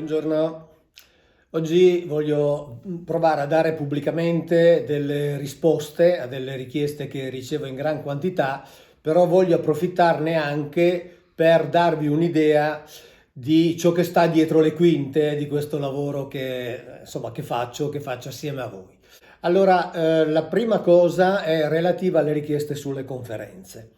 Buongiorno. Oggi voglio provare a dare pubblicamente delle risposte a delle richieste che ricevo in gran quantità, però voglio approfittarne anche per darvi un'idea di ciò che sta dietro le quinte di questo lavoro che faccio assieme a voi. Allora, la prima cosa è relativa alle richieste sulle conferenze.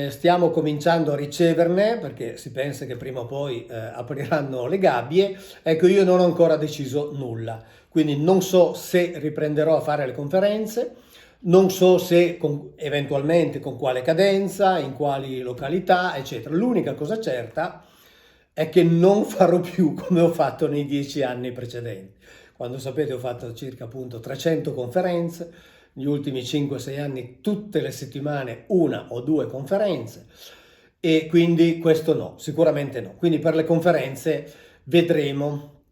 Stiamo cominciando a riceverne perché si pensa che prima o poi apriranno le gabbie. Ecco, io non ho ancora deciso nulla, quindi non so se riprenderò a fare le conferenze, non so se eventualmente con quale cadenza, in quali località, eccetera. L'unica cosa certa è che non farò più come ho fatto nei 10 anni precedenti. Quando sapete ho fatto circa appunto 300 conferenze, negli ultimi 5-6 anni tutte le settimane una o due conferenze, e quindi questo no, sicuramente no. Quindi per le conferenze vedremo.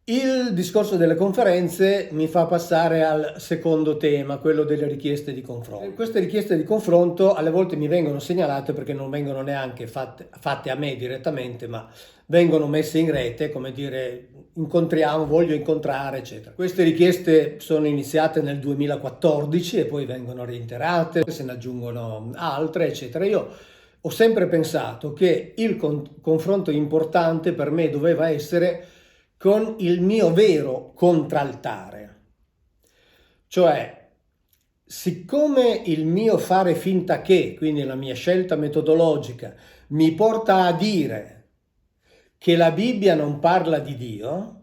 Il discorso delle conferenze mi fa passare al secondo tema, quello delle richieste di confronto. Queste richieste di confronto alle volte mi vengono segnalate perché non vengono neanche fatte a me direttamente, ma vengono messe in rete, come dire, incontriamo, voglio incontrare, eccetera. Queste richieste sono iniziate nel 2014 e poi vengono reiterate, se ne aggiungono altre, eccetera. Io ho sempre pensato che il confronto importante per me doveva essere con il mio vero contraltare. Cioè, siccome il mio fare finta che, quindi la mia scelta metodologica, mi porta a dire che la Bibbia non parla di Dio,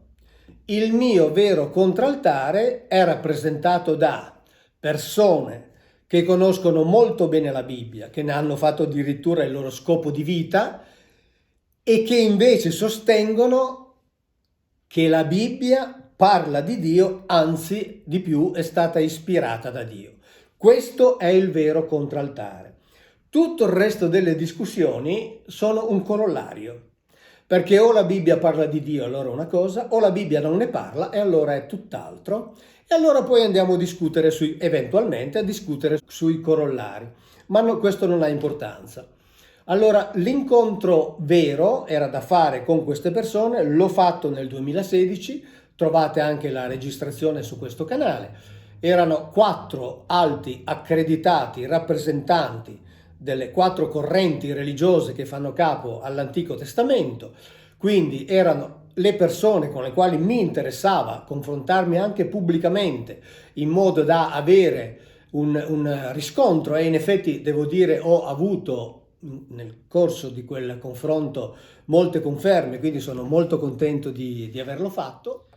il mio vero contraltare è rappresentato da persone che conoscono molto bene la Bibbia, che ne hanno fatto addirittura il loro scopo di vita e che invece sostengono che la Bibbia parla di Dio, anzi di più è stata ispirata da Dio. Questo è il vero contraltare. Tutto il resto delle discussioni sono un corollario, perché o la Bibbia parla di Dio, allora è una cosa, o la Bibbia non ne parla e allora è tutt'altro, e allora poi andiamo a discutere eventualmente a discutere sui corollari, ma questo non ha importanza. Allora, l'incontro vero era da fare con queste persone, l'ho fatto nel 2016, trovate anche la registrazione su questo canale. Erano 4 alti accreditati rappresentanti delle 4 correnti religiose che fanno capo all'Antico Testamento, quindi erano le persone con le quali mi interessava confrontarmi anche pubblicamente in modo da avere un riscontro, e in effetti devo dire ho avuto nel corso di quel confronto molte conferme, quindi sono molto contento di averlo fatto.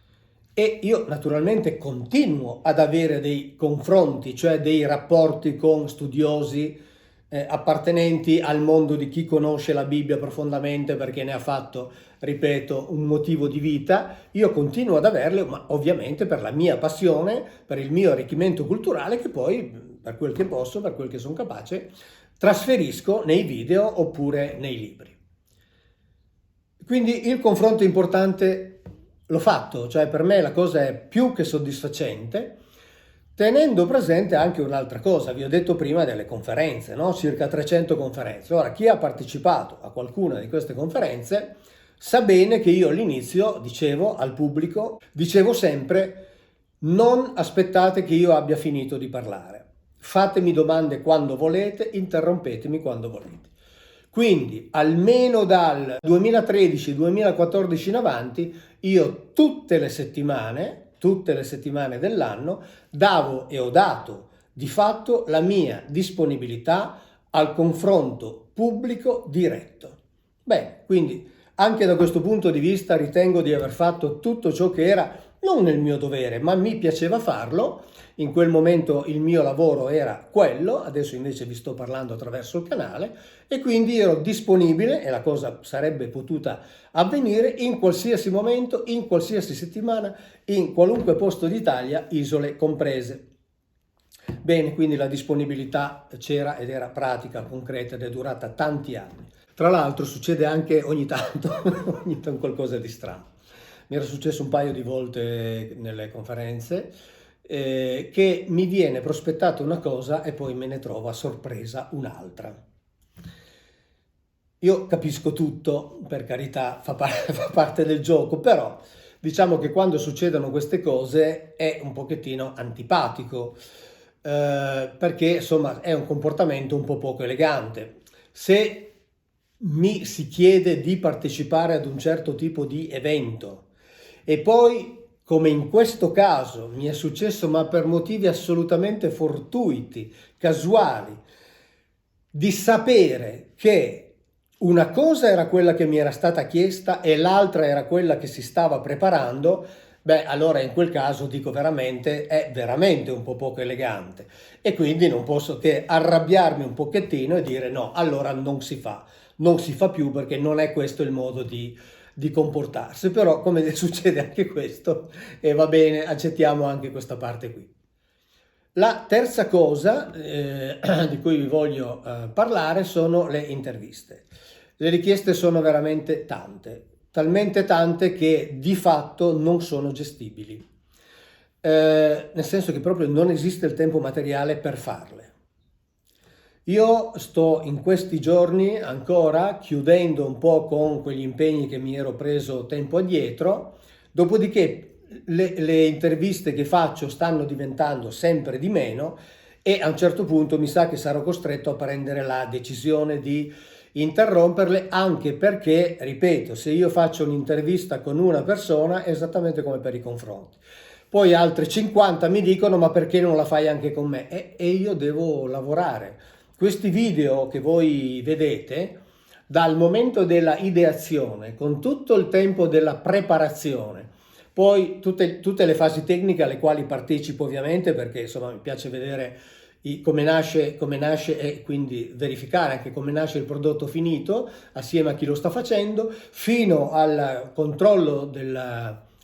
E io naturalmente continuo ad avere dei confronti, cioè dei rapporti con studiosi appartenenti al mondo di chi conosce la Bibbia profondamente perché ne ha fatto, ripeto, un motivo di vita. Io continuo ad averle, ma ovviamente per la mia passione, per il mio arricchimento culturale, che poi, per quel che posso, per quel che sono capace, trasferisco nei video oppure nei libri. Quindi il confronto importante l'ho fatto, cioè per me la cosa è più che soddisfacente, tenendo presente anche un'altra cosa. Vi ho detto prima delle conferenze, no? Circa 300 conferenze. Ora, chi ha partecipato a qualcuna di queste conferenze sa bene che io all'inizio dicevo al pubblico, dicevo sempre: non aspettate che io abbia finito di parlare. Fatemi domande quando volete, interrompetemi quando volete. Quindi, almeno dal 2013-2014 in avanti, io tutte le settimane dell'anno, davo e ho dato di fatto la mia disponibilità al confronto pubblico diretto. Bene, quindi anche da questo punto di vista ritengo di aver fatto tutto ciò che era non nel mio dovere, ma mi piaceva farlo. In quel momento il mio lavoro era quello, adesso invece vi sto parlando attraverso il canale, e quindi ero disponibile, e la cosa sarebbe potuta avvenire in qualsiasi momento, in qualsiasi settimana, in qualunque posto d'Italia, isole comprese. Bene, quindi la disponibilità c'era ed era pratica, concreta, ed è durata tanti anni. Tra l'altro succede anche ogni tanto qualcosa di strano. Mi era successo un paio di volte nelle conferenze che mi viene prospettata una cosa e poi me ne trovo a sorpresa un'altra. Io capisco tutto, per carità, fa parte del gioco, però diciamo che quando succedono queste cose è un pochettino antipatico, perché insomma è un comportamento un po' poco elegante. Se mi si chiede di partecipare ad un certo tipo di evento e poi, come in questo caso, mi è successo, ma per motivi assolutamente fortuiti, casuali, di sapere che una cosa era quella che mi era stata chiesta e l'altra era quella che si stava preparando, beh, allora in quel caso dico veramente, è veramente un po' poco elegante e quindi non posso che arrabbiarmi un pochettino e dire no, allora non si fa più perché non è questo il modo di comportarsi, però come succede anche questo e va bene, accettiamo anche questa parte qui. La terza cosa di cui vi voglio parlare sono le interviste. Le richieste sono veramente tante, talmente tante che di fatto non sono gestibili, nel senso che proprio non esiste il tempo materiale per farle. Io sto in questi giorni ancora chiudendo un po' con quegli impegni che mi ero preso tempo addietro, dopodiché le interviste che faccio stanno diventando sempre di meno e a un certo punto mi sa che sarò costretto a prendere la decisione di interromperle, anche perché, ripeto, se io faccio un'intervista con una persona è esattamente come per i confronti. Poi altre 50 mi dicono ma perché non la fai anche con me? E io devo lavorare. Questi video che voi vedete, dal momento della ideazione, con tutto il tempo della preparazione, poi tutte le fasi tecniche alle quali partecipo ovviamente perché insomma mi piace vedere come nasce e quindi verificare anche come nasce il prodotto finito assieme a chi lo sta facendo, fino al controllo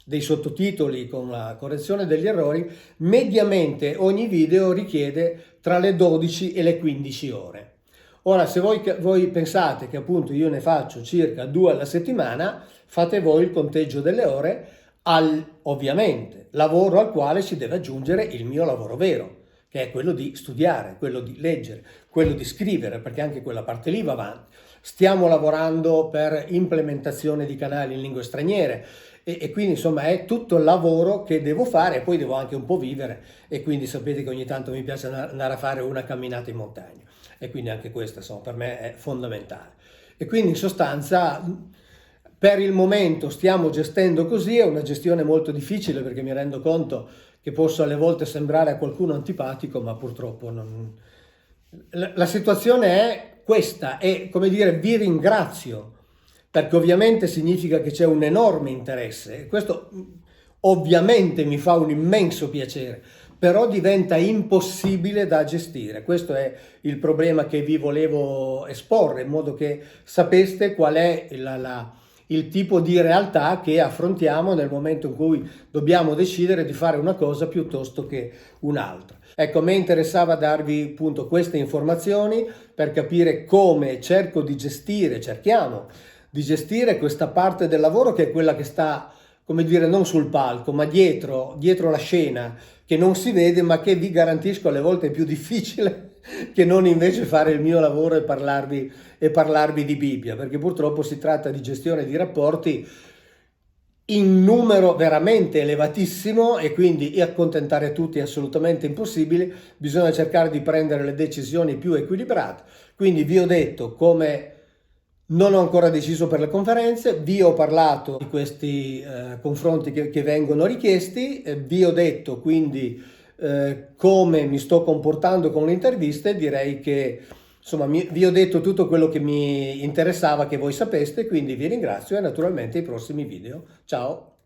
dei sottotitoli con la correzione degli errori. Mediamente ogni video richiede tra le 12 e le 15 ore. Ora, se voi pensate che appunto io ne faccio circa 2 alla settimana, fate voi il conteggio delle ore ovviamente, lavoro al quale si deve aggiungere il mio lavoro vero, che è quello di studiare, quello di leggere, quello di scrivere, perché anche quella parte lì va avanti. Stiamo lavorando per implementazione di canali in lingue straniere e quindi insomma è tutto il lavoro che devo fare e poi devo anche un po' vivere e quindi sapete che ogni tanto mi piace andare a fare una camminata in montagna e quindi anche questo insomma per me è fondamentale. E quindi in sostanza per il momento stiamo gestendo così, è una gestione molto difficile perché mi rendo conto che posso alle volte sembrare a qualcuno antipatico, ma purtroppo non. La situazione è questa e, come dire, vi ringrazio perché ovviamente significa che c'è un enorme interesse e questo ovviamente mi fa un immenso piacere, però diventa impossibile da gestire. Questo è il problema che vi volevo esporre, in modo che sapeste qual è il tipo di realtà che affrontiamo nel momento in cui dobbiamo decidere di fare una cosa piuttosto che un'altra. Ecco, a me interessava darvi appunto queste informazioni per capire come cerchiamo di gestire questa parte del lavoro che è quella che sta, come dire, non sul palco, ma dietro la scena, che non si vede, ma che vi garantisco alle volte è più difficile che non invece fare il mio lavoro e parlarvi di Bibbia, perché purtroppo si tratta di gestione di rapporti in numero veramente elevatissimo e quindi accontentare tutti è assolutamente impossibile, bisogna cercare di prendere le decisioni più equilibrate. Quindi vi ho detto come non ho ancora deciso per le conferenze, vi ho parlato di questi confronti che vengono richiesti, vi ho detto quindi come mi sto comportando con le interviste, direi che insomma vi ho detto tutto quello che mi interessava che voi sapeste, quindi vi ringrazio e naturalmente ai prossimi video. Ciao!